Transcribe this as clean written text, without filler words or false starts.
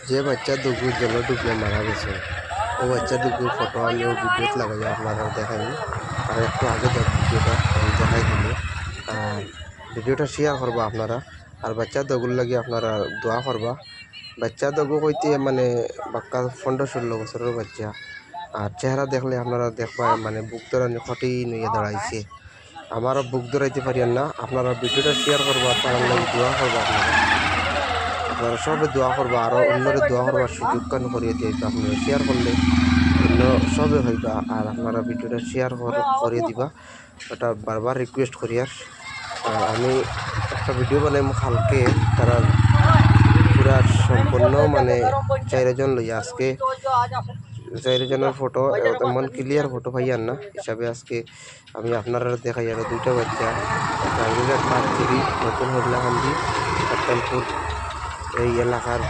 যে বাচ্চা দুগু জলে ডুবে মারা গেছে ও বাচ্চা দুগুর ফটো আমি ও ভিডিওতে লাগাই আপনারা দেখাই আর একটু আগে ভিডিওটা আমি দেখাই দিল আর ভিডিওটা শেয়ার করবা আপনারা আর বাচ্চা দগুর লাগে আপনারা দোয়া করবা বাচ্চা দগু হইতে মানে বাক্কা 15-16 বছরের বাচ্চা আর চেহারা দেখলে আপনারা দেখবা মানে বুক ধরানি কঠিন হইয়া দাঁড়াইছে আমারও বুক ধরাইতে পারিয়েন না আপনারা ভিডিওটা শেয়ার করবা তার লাগে দোয়া করবা আপনারা সবে দোয়া করবা আরও অন্যরে দোয়া করবার সুযোগ কান করিয়ে দিয়ে আপনারা শেয়ার করলে অন্য সবে হইবা আর আপনারা ভিডিওটা শেয়ার করিয়ে দিবা ওটা বারবার রিকোয়েস্ট করি আর আমি একটা ভিডিও বানাই কালকে তারা পুরা সম্পূর্ণ মানে 4 জন লইয়া আজকে 4 জনের ফটো তেমন ক্লিয়ার ফটো পাইয়ার না হিসাবে আজকে আমি আপনারা দেখাই আর দুইটা বাচ্চা টাঙ্গিলের 5 নতুন হইলাকান্দি সত্তানপুর এই এলাকার